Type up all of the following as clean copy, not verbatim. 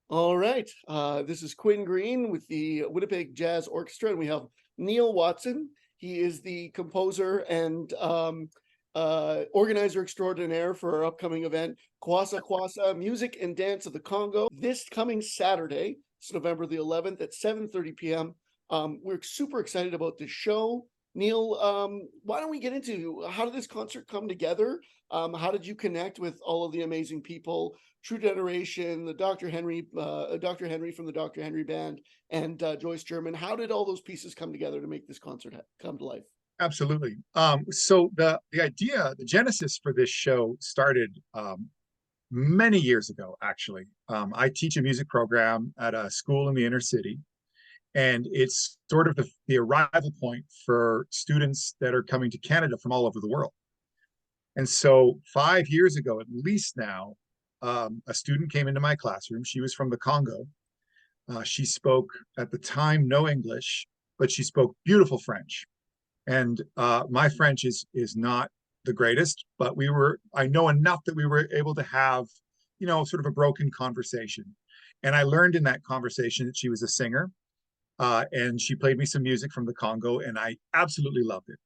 All right. This is Quinn Greene with the Winnipeg Jazz Orchestra, and we have Neil Watson. He is the composer and organizer extraordinaire for our upcoming event, Kwassa Music and Dance of the Congo. This coming Saturday, it's November the 11th at 7:30 p.m. We're super excited about this show. Neil, why don't we get into how did this concert come together? How did you connect with all of the amazing people? True Generation, the Dr. Henry from the Dr. Henry Band, and Joyce German. How did all those pieces come together to make this concert come to life? Absolutely. So the idea, the genesis for this show started many years ago, actually. I teach a music program at a school in the inner city, and it's sort of the arrival point for students that are coming to Canada from all over the world. And so 5 years ago, at least now, a student came into my classroom. She was from the Congo. She spoke at the time no English, but she spoke beautiful French. And my French is not the greatest, but I know enough that we were able to have, sort of a broken conversation. And I learned in that conversation that she was a singer, and she played me some music from the Congo, and I absolutely loved it.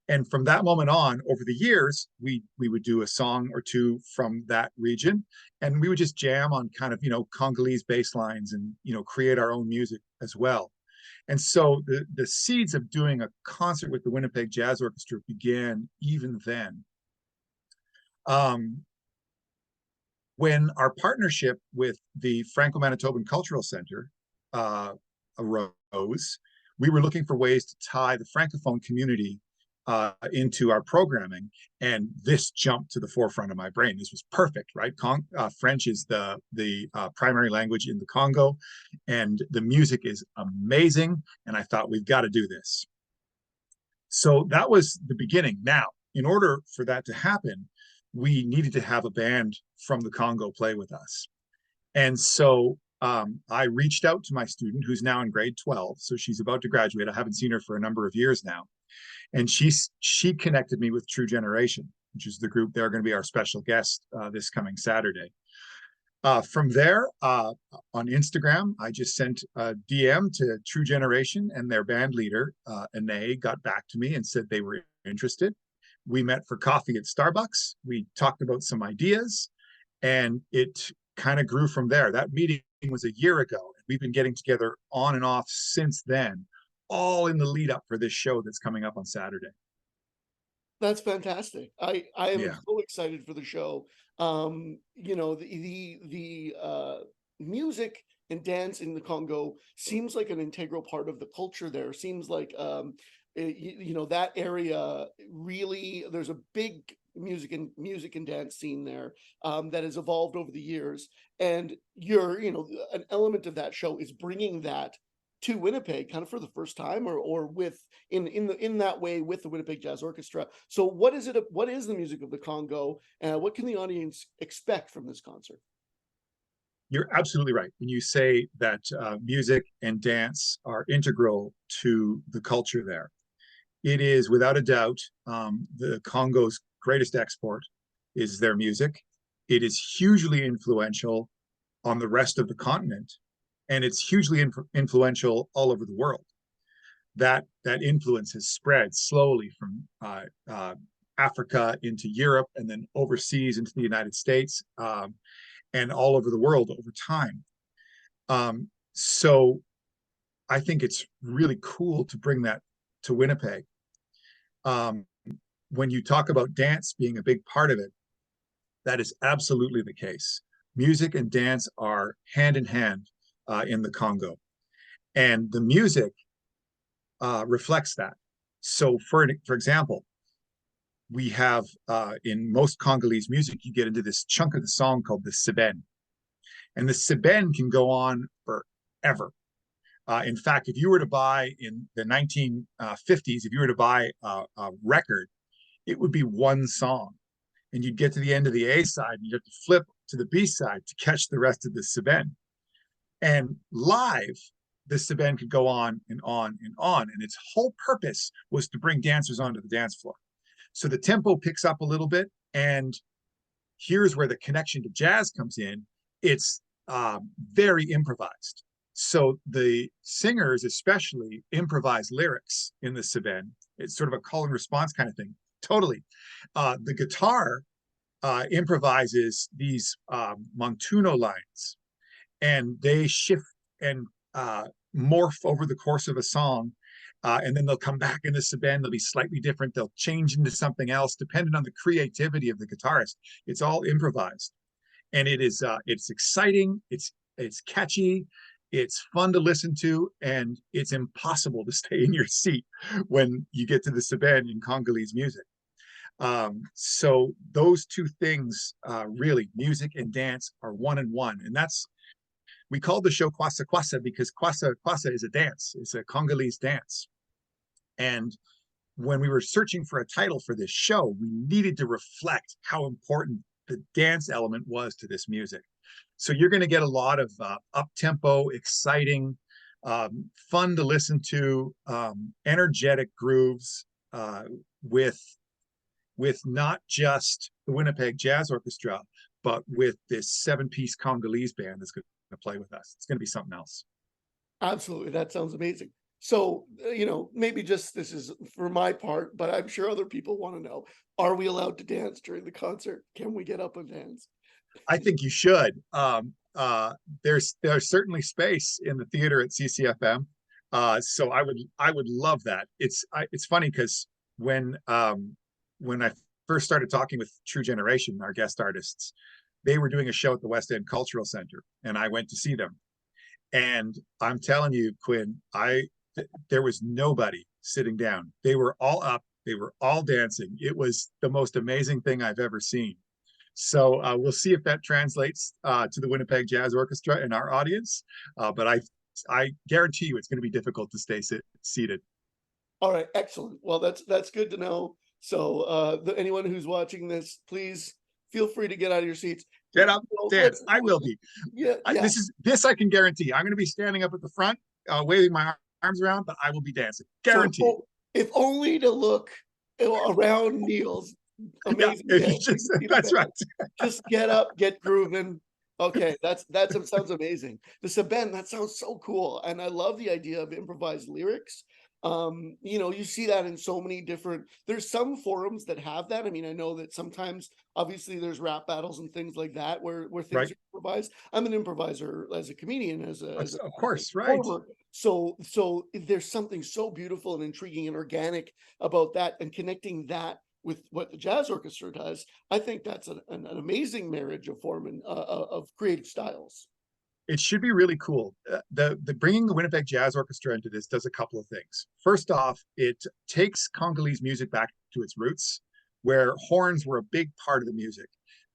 And from that moment on, over the years, we would do a song or two from that region, and we would just jam on kind of Congolese bass lines and create our own music as well. And so the seeds of doing a concert with the Winnipeg Jazz Orchestra began even then. When our partnership with the Franco-Manitoban Cultural Center arose, we were looking for ways to tie the Francophone community into our programming, and this jumped to the forefront of my brain. This was perfect, right? French is the primary language in the Congo, and the music is amazing. And I thought, we've got to do this. So that was the beginning. Now, in order for that to happen, we needed to have a band from the Congo play with us. And so I reached out to my student, who's now in grade 12. So she's about to graduate. I haven't seen her for a number of years now. And she connected me with True Generation, which is the group. They're going to be our special guest this coming Saturday. From there, on Instagram, I just sent a DM to True Generation, and their band leader, Ane, got back to me and said they were interested. We met for coffee at Starbucks. We talked about some ideas, and it kind of grew from there. That meeting was a year ago. We've been getting together on and off since then, all in the lead up for this show that's coming up on Saturday. That's fantastic. I am Yeah. so excited for the show. The music and dance in the Congo seems like an integral part of the culture there. Seems like that area really there's a big music and dance scene there that has evolved over the years. And an element of that show is bringing that to Winnipeg kind of for the first time or with in that way with the Winnipeg Jazz Orchestra. So what is it what is the music of the Congo and what can the audience expect from this concert? You're absolutely right when you say that music and dance are integral to the culture there. It is without a doubt the Congo's greatest export is their music. It is hugely influential on the rest of the continent, and it's hugely influential all over the world. That influence has spread slowly from Africa into Europe, and then overseas into the United States, and all over the world over time. So I think it's really cool to bring that to Winnipeg. Um, when you talk about dance being a big part of it, that is absolutely the case. Music and dance are hand in hand in the Congo, and the music reflects that. So, for example, we have in most Congolese music, you get into this chunk of the song called the seben, and the seben can go on forever. In fact, if you were to buy in the 1950s, if you were to buy a record, it would be one song, and you'd get to the end of the A side, and you'd have to flip to the B side to catch the rest of the seben. And live, the seben could go on and on and on, and its whole purpose was to bring dancers onto the dance floor. So the tempo picks up a little bit, and here's where the connection to jazz comes in. It's very improvised. So the singers especially improvise lyrics in the Seben. It's sort of a call and response kind of thing. Totally. The guitar improvises these montuno lines, and they shift and morph over the course of a song. And then they'll come back in the Seben. They'll be slightly different. They'll change into something else, depending on the creativity of the guitarist. It's all improvised, and it's exciting. It's catchy. It's fun to listen to, and it's impossible to stay in your seat when you get to the Seben in Congolese music. So those two things, really, music and dance, are one and one, and we called the show Kwassa Kwassa because Kwassa is a dance. It's a Congolese dance. And when we were searching for a title for this show, we needed to reflect how important the dance element was to this music. So you're going to get a lot of up-tempo, exciting, fun to listen to, energetic grooves with not just the Winnipeg Jazz Orchestra, but with this 7-piece Congolese band that's going to play with us. It's going to be something else. Absolutely. That sounds amazing. So, maybe just this is for my part, but I'm sure other people want to know, are we allowed to dance during the concert? Can we get up and dance? I think you should. There's certainly space in the theater at CCFM. So I would love that. It's funny because when I first started talking with True Generation, our guest artists, they were doing a show at the West End Cultural Center, and I went to see them. And I'm telling you, Quinn, there was nobody sitting down. They were all up. They were all dancing. It was the most amazing thing I've ever seen. So we'll see if that translates to the Winnipeg Jazz Orchestra in our audience. But I guarantee you it's going to be difficult to stay seated. All right, excellent. Well, that's good to know. So anyone who's watching this, please feel free to get out of your seats. Get up, dance. I will be. Yeah, yeah. This I can guarantee. I'm going to be standing up at the front, waving my arms around, but I will be dancing. Guaranteed. So, if only to look around Neil's amazing day. That's right. Just get up, get grooving. Okay, that sounds amazing. The Seben, that sounds so cool, and I love the idea of improvised lyrics. You see that in so many different. There's some forums that have that. I mean, I know that sometimes, obviously, there's rap battles and things like that where things are improvised. I'm an improviser as a comedian, of course, right. So there's something so beautiful and intriguing and organic about that, and connecting that with what the jazz orchestra does. I think that's an amazing marriage of form and of creative styles. It should be really cool. The bringing the Winnipeg Jazz Orchestra into this does a couple of things. First off, it takes Congolese music back to its roots, where horns were a big part of the music.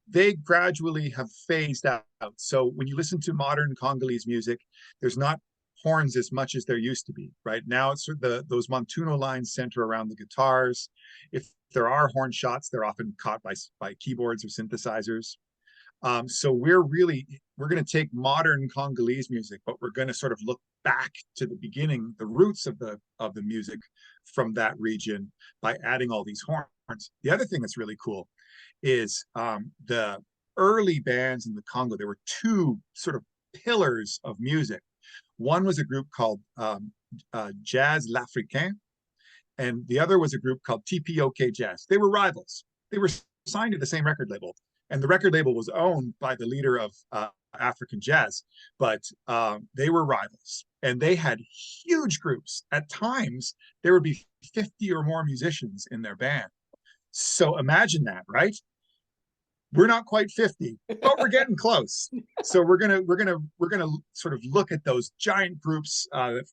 They gradually have phased out. So when you listen to modern Congolese music, there's not horns as much as there used to be. Right now, it's those montuno lines center around the guitars. If there are horn shots, they're often caught by keyboards or synthesizers. So we're going to take modern Congolese music, but we're going to sort of look back to the beginning, the roots of the music from that region by adding all these horns. The other thing that's really cool is the early bands in the Congo. There were two sort of pillars of music. One was a group called Jazz L'Africain, and the other was a group called TPOK Jazz. They were rivals. They were signed to the same record label, and the record label was owned by the leader of African jazz, but they were rivals, and they had huge groups. At times, there would be 50 or more musicians in their band. So imagine that, right? We're not quite 50, but we're getting close. So we're gonna sort of look at those giant groups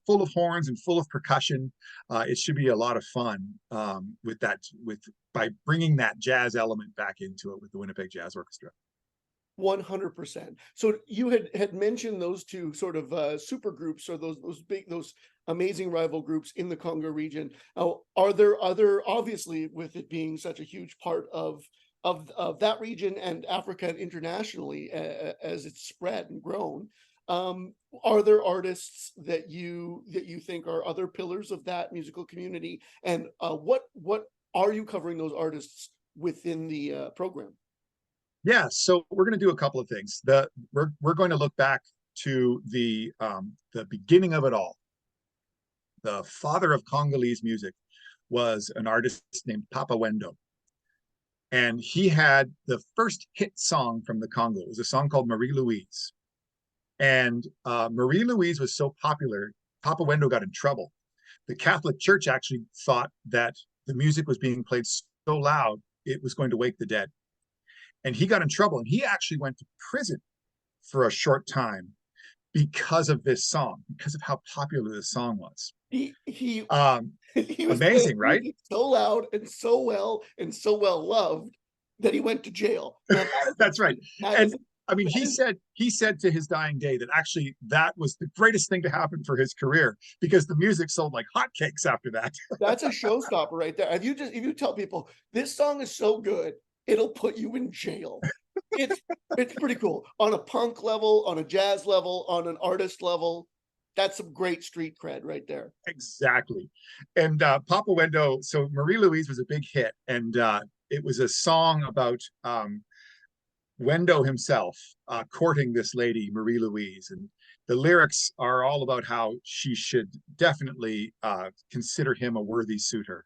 full of horns and full of percussion. It should be a lot of fun by bringing that jazz element back into it with the Winnipeg Jazz Orchestra. 100%. So you had mentioned those two sort of super groups, or those amazing rival groups in the Congo region. Are there other, obviously, with it being such a huge part of that region and Africa internationally as it's spread and grown, are there artists that you think are other pillars of that musical community, and what are you covering those artists within the program? Yeah, so we're going to do a couple of things. We're going to look back to the beginning of it all. The father of Congolese music was an artist named Papa Wendo, and he had the first hit song from the Congo. It was a song called Marie Louise, and Marie Louise was so popular, Papa Wendo got in trouble. The Catholic Church actually thought that the music was being played so loud it was going to wake the dead, and he got in trouble, and he actually went to prison for a short time because of this song, because of how popular this song was. He Um, he was playing Amazing, right? music so loud and so well loved that he went to jail. Now That's right. that And is I mean, that is he said to his dying day that actually that was the greatest thing to happen for his career because the music sold like hotcakes after that. that's a showstopper right there. If you tell people this song is so good, it'll put you in jail. It's it's pretty cool on a punk level, on a jazz level, on an artist level. That's some great street cred right there. Exactly. And Papa Wendo, so Marie Louise was a big hit, and it was a song about Wendo himself courting this lady, Marie Louise. And the lyrics are all about how she should definitely consider him a worthy suitor.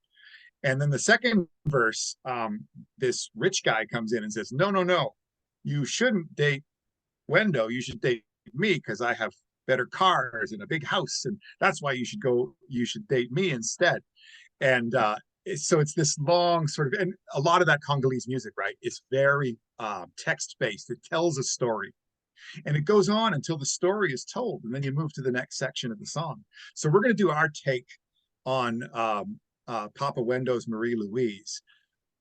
And then the second verse, this rich guy comes in and says, no, no, no, you shouldn't date Wendo. You should date me because I have better cars and a big house. And that's why you should date me instead. And so it's this long sort of, and a lot of that Congolese music, right, is very text based. It tells a story, and it goes on until the story is told, and then you move to the next section of the song. So we're going to do our take on Papa Wendo's Marie Louise.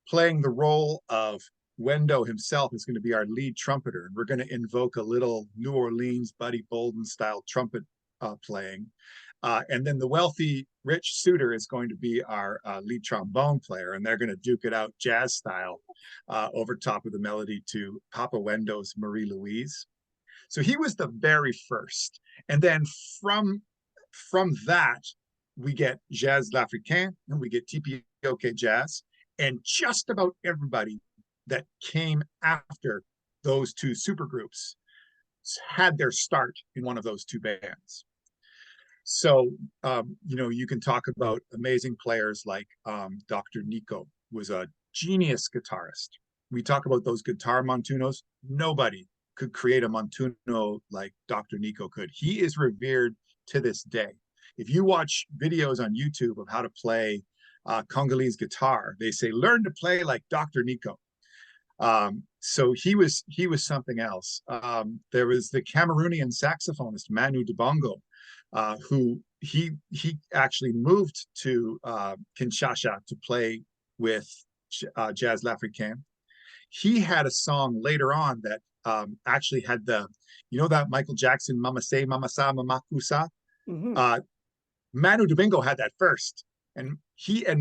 Playing the role of Wendo himself is going to be our lead trumpeter, and we're going to invoke a little New Orleans Buddy Bolden style trumpet playing. And then the wealthy, rich suitor is going to be our lead trombone player, and they're going to duke it out jazz style over top of the melody to Papa Wendo's Marie Louise. So he was the very first. And then from that, we get Jazz L'Africain and we get TPOK Jazz. And just about everybody that came after those two supergroups had their start in one of those two bands. So, you can talk about amazing players like Dr. Nico was a genius guitarist. We talk about those guitar montunos. Nobody could create a montuno like Dr. Nico could. He is revered to this day. If you watch videos on YouTube of how to play Congolese guitar, they say, learn to play like Dr. Nico. So he was something else. There was the Cameroonian saxophonist Manu Dibango, who he actually moved to Kinshasa to play with Jazz L'Africain. He had a song later on that actually had that Michael Jackson Mama Say Mama Sa Mama Kusa. Mm-hmm. Manu Dibango had that first, and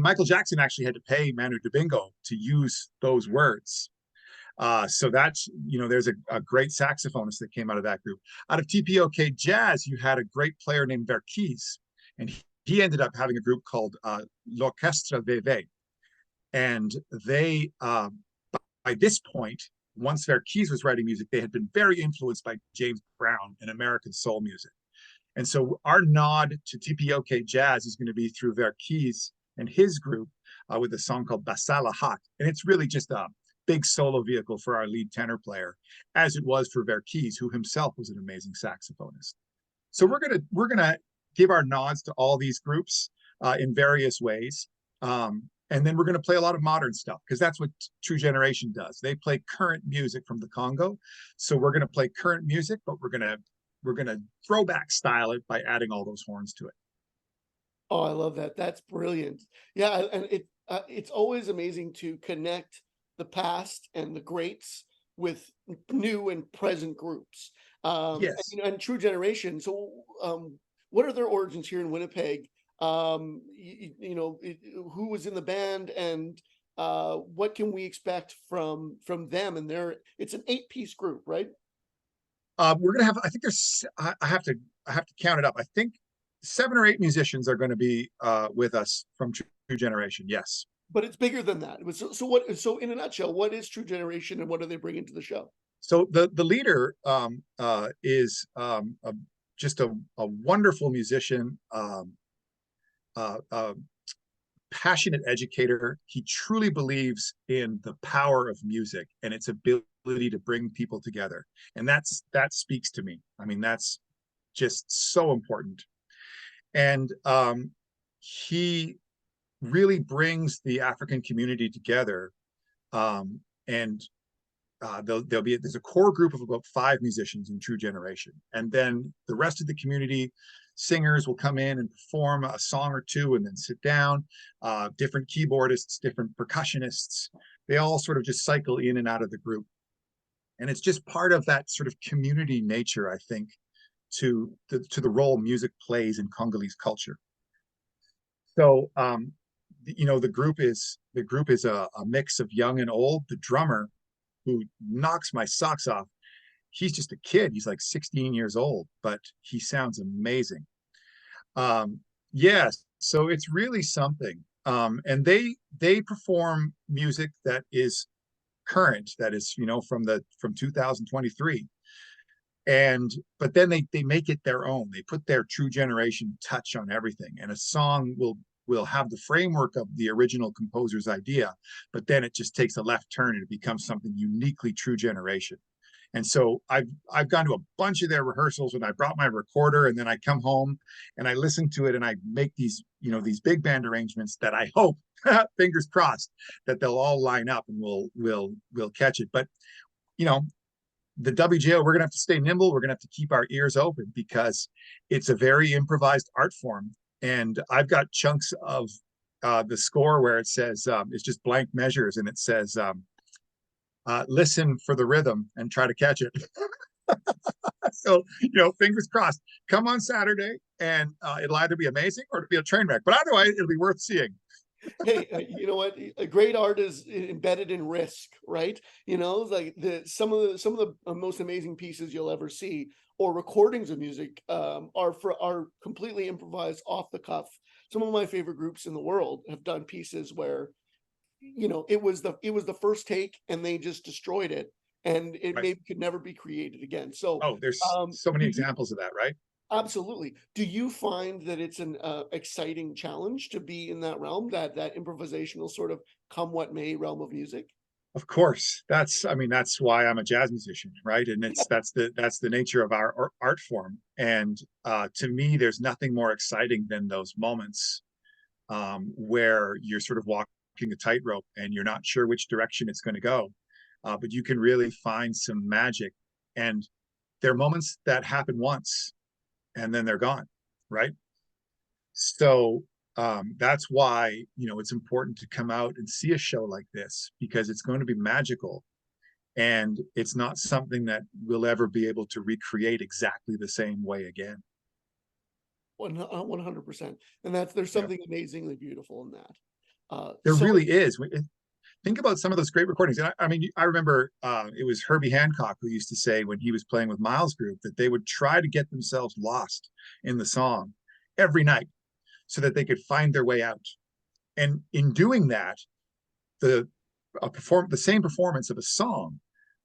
Michael Jackson actually had to pay Manu Dibango to use those words. So that's, there's a great saxophonist that came out of that group. Out of TPOK Jazz, you had a great player named Verkis, and he ended up having a group called L'Orchestra VV. And they, by this point, once Verkis was writing music, they had been very influenced by James Brown and American soul music. And so our nod to TPOK Jazz is going to be through Verkis and his group with a song called Basala Hot. And it's really just a big solo vehicle for our lead tenor player, as it was for Verkis, who himself was an amazing saxophonist. So we're gonna give our nods to all these groups in various ways. And then we're going to play a lot of modern stuff because that's what True Generation does. They play current music from the Congo. So we're going to play current music, but we're going to throwback style it by adding all those horns to it. Oh, I love that. That's brilliant. Yeah, and it's always amazing to connect the past and the greats with new and present groups. Yes. And True Generation. So, what are their origins here in Winnipeg? Who was in the band, and what can we expect from them? And it's an 8-piece group, right? We're gonna have. I think there's. I have to count it up. I think 7 or 8 musicians are going to be with us from True Generation. Yes. but it's bigger than that. So what? So in a nutshell, what is True Generation, and what do they bring into the show? So the leader is just a wonderful musician, a passionate educator. He truly believes in the power of music and its ability to bring people together, and that speaks to me. I mean, that's just so important. And he really brings the African community together. And there's a core group of about 5 musicians in True Generation, and then the rest of the community singers will come in and perform a song or two and then sit down. Different keyboardists, different percussionists, they all sort of just cycle in and out of the group, and it's just part of that sort of community nature, I think, to the role music plays in Congolese culture. So the group is a mix of young and old. The drummer, who knocks my socks off, he's just a kid. He's like 16 years old, but he sounds amazing. Yes, so it's really something. And they perform music that is current, that is, from 2023. And but then they make it their own. They put their True Generation touch on everything, and a song will have the framework of the original composer's idea, but then it just takes a left turn and it becomes something uniquely True Generation. And so I've gone to a bunch of their rehearsals, and I brought my recorder, and then I come home and I listen to it, and I make these big band arrangements that I hope, fingers crossed, that they'll all line up and we'll catch it. But you know, the WJO, we're going to have to stay nimble. We're going to have to keep our ears open, because it's a very improvised art form. And I've got chunks of the score where it says, it's just blank measures, and it says, listen for the rhythm and try to catch it. So, fingers crossed. Come on Saturday, and it'll either be amazing or it'll be a train wreck. But either way, it'll be worth seeing. Hey, you know what? A great art is embedded in risk, right? Like some of the most amazing pieces you'll ever see, or recordings of music, are completely improvised, off the cuff. Some of my favorite groups in the world have done pieces where, it was the first take, and they just destroyed it, and it Right. maybe could never be created again. So, Oh, there's so many do you examples of that, right? absolutely. Do you find that it's an exciting challenge to be in that realm, that improvisational sort of come what may realm of music? Of course. That's why I'm a jazz musician, right? And that's the nature of our art form. And to me, there's nothing more exciting than those moments where you're sort of walking a tightrope and you're not sure which direction it's going to go, but you can really find some magic. And there are moments that happen once and then they're gone, right? So that's why it's important to come out and see a show like this, because it's going to be magical, and it's not something that we'll ever be able to recreate exactly the same way again. 100%. And there's Yeah, something amazingly beautiful in that. there So really is. Think about some of those great recordings. And I remember it was Herbie Hancock who used to say, when he was playing with Miles Group, that they would try to get themselves lost in the song every night so that they could find their way out. And in doing that, the the same performance of a song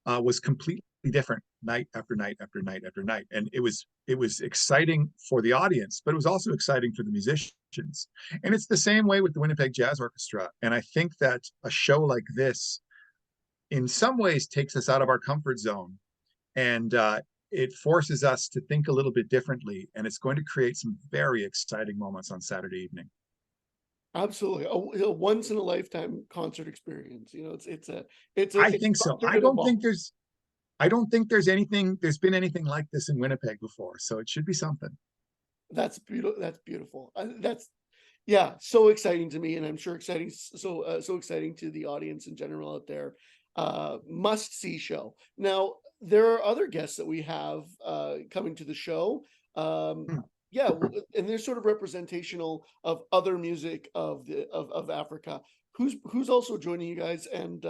was completely different night after night after night after night, and it was exciting for the audience, but it was also exciting for the musicians. And it's the same way with the Winnipeg Jazz Orchestra. And I think that a show like this, in some ways, takes us out of our comfort zone, and it forces us to think a little bit differently, and it's going to create some very exciting moments on Saturday evening. absolutely, a once in a lifetime concert experience. I It's a think so. concert in a ball. I don't think there's been anything like this in Winnipeg before, so it should be something. That's beautiful. That's beautiful. That's Yeah, so exciting to me, and I'm sure so exciting to the audience in general out there. Must see show. Now, there are other guests that we have coming to the show. Um, Hmm. yeah, and they're sort of representational of other music of Africa. Who's also joining you guys, and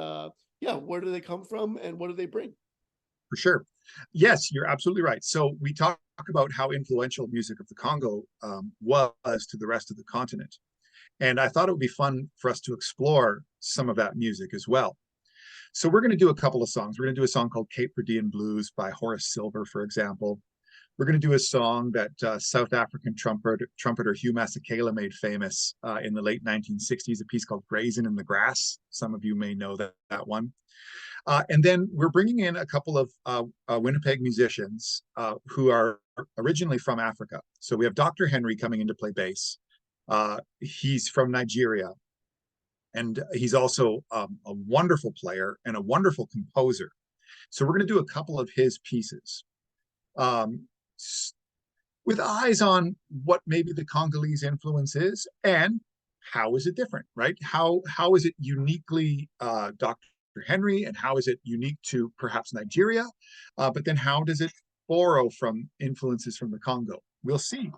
yeah, where do they come from, and what do they bring? For sure. Yes, you're absolutely right. So we talk about how influential music of the Congo was to the rest of the continent. And I thought it would be fun for us to explore some of that music as well. So we're going to do a couple of songs. We're going to do a song called Cape Verdean Blues by Horace Silver, for example. We're going to do a song that South African trumpeter Hugh Masekela made famous in the late 1960s, a piece called Grazing in the Grass. Some of you may know that one. And then we're bringing in a couple of Winnipeg musicians who are originally from Africa. So we have Dr. Henry coming in to play bass. He's from Nigeria. And he's also a wonderful player and a wonderful composer. So we're going to do a couple of his pieces with eyes on what maybe the Congolese influence is and how is it different, right? How is it uniquely Dr. Henry, and how is it unique to perhaps Nigeria? But then how does it borrow from influences from the Congo? We'll see.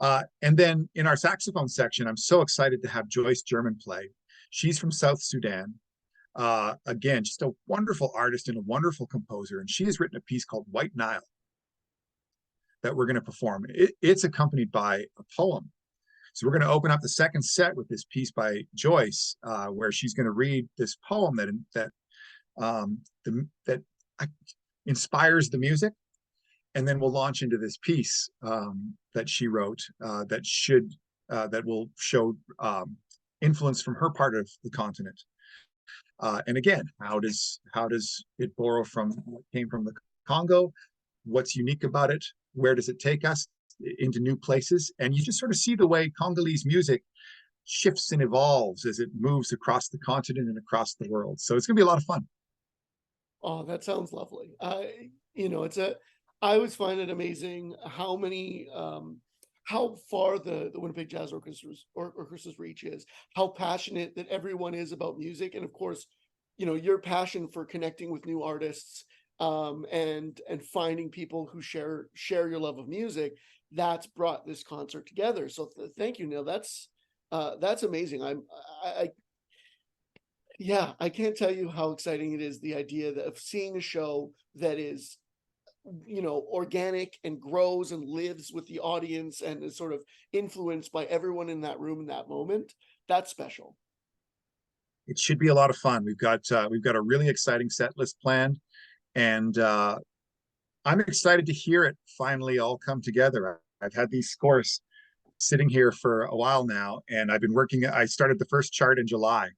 And then in our saxophone section, I'm so excited to have Joyce German play. She's from South Sudan. Again, just a wonderful artist and a wonderful composer. And she has written a piece called White Nile that we're going to perform. It's accompanied by a poem. So we're going to open up the second set with this piece by Joyce, where she's going to read this poem that inspires the music. And then we'll launch into this piece that she wrote that will show influence from her part of the continent. And again, how does it borrow from what came from the Congo? What's unique about it? Where does it take us into new places? And you just sort of see the way Congolese music shifts and evolves as it moves across the continent and across the world. So it's going to be a lot of fun. Oh, that sounds lovely. I always find it amazing how many, how far the Winnipeg Jazz Orchestra's reach is, how passionate that everyone is about music. And of course, your passion for connecting with new artists, and finding people who share your love of music, that's brought this concert together. So thank you, Neil. That's amazing. I can't tell you how exciting it is, the idea of seeing a show that is organic and grows and lives with the audience and is sort of influenced by everyone in that room in that moment. That's special. It should be a lot of fun. We've got a really exciting set list planned, and I'm excited to hear it finally all come together. I've had these scores sitting here for a while now, and I've been working. I started the first chart in July.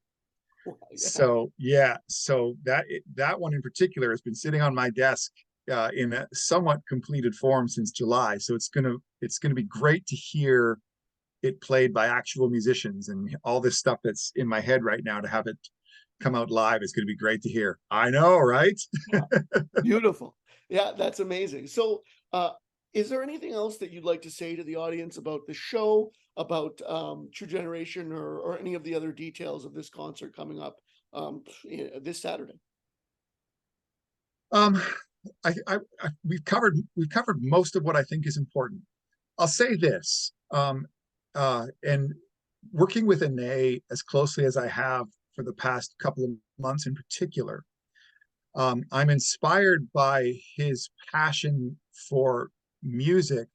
So that one in particular has been sitting on my desk in a somewhat completed form since July. So it's gonna be great to hear it played by actual musicians, and all this stuff that's in my head right now, to have it come out live is going to be great to hear. I know, right? Beautiful. Yeah, that's amazing. So is there anything else that you'd like to say to the audience about the show, about True Generation, or any of the other details of this concert coming up this Saturday? We've covered most of what I think is important. I'll say this, and working with Ane as closely as I have for the past couple of months in particular, I'm inspired by his passion for music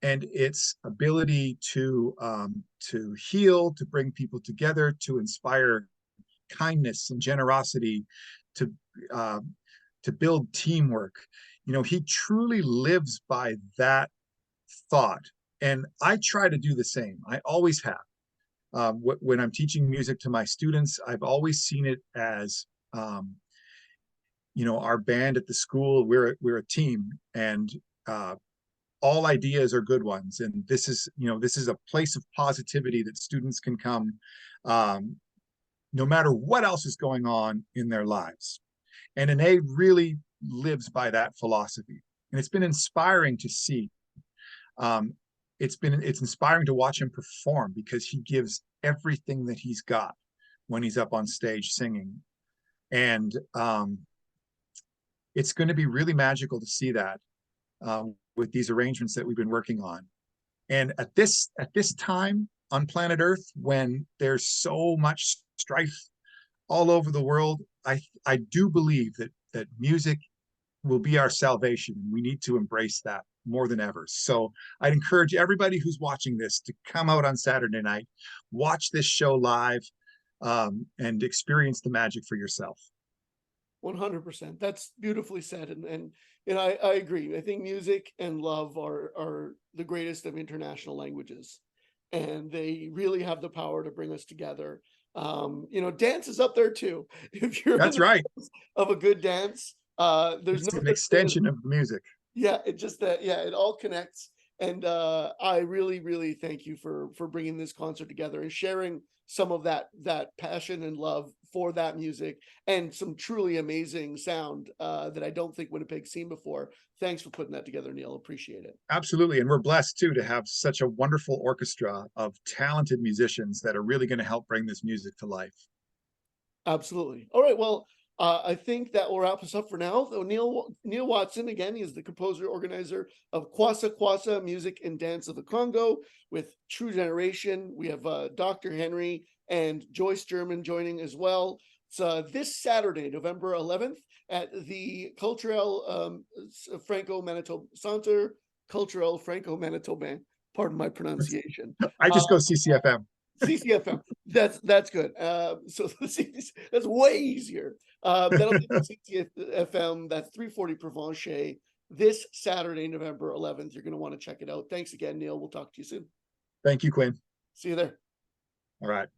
and its ability to heal, to bring people together, to inspire kindness and generosity, to build teamwork. He truly lives by that thought, and I try to do the same. I always have. When I'm teaching music to my students, I've always seen it as our band at the school, we're a team, and all ideas are good ones, and this is a place of positivity that students can come no matter what else is going on in their lives. And Ane really lives by that philosophy, and it's been inspiring to see. It's inspiring to watch him perform, because he gives everything that he's got when he's up on stage singing. And it's going to be really magical to see that with these arrangements that we've been working on. And at this time on planet Earth, when there's so much strife all over the world, I do believe that music will be our salvation. We need to embrace that more than ever. So I'd encourage everybody who's watching this to come out on Saturday night, watch this show live, and experience the magic for yourself. 100%. That's beautifully said. And I agree. I think music and love are the greatest of international languages, and they really have the power to bring us together. Dance is up there too. If you're in That's the right. business of a good dance, there's It's no an such thing as, extension of music. yeah, it just that, yeah, it all connects. And I really, really thank you for bringing this concert together and sharing some of that passion and love for that music and some truly amazing sound that I don't think Winnipeg's seen before. Thanks for putting that together, Neil. Appreciate it. Absolutely. And we're blessed too to have such a wonderful orchestra of talented musicians that are really going to help bring this music to life. Absolutely. All right. Well, I think that will wrap us up for now. Though Neil Watson, again, he is the composer organizer of Kwassa Music and Dance of the Congo with True Generation. We have Dr. Henry and Joyce German joining as well. It's this Saturday, November 11th, at the Culturel Franco Manitoba Centre, Culturel Franco Manitobain. Pardon my pronunciation. I just go CCFM. CCFM. That's good. So that's way easier. That'll be CCFM. That's 340 Provencher this Saturday, November 11th. You're going to want to check it out. Thanks again, Neil. We'll talk to you soon. Thank you, Quinn. See you there. All right.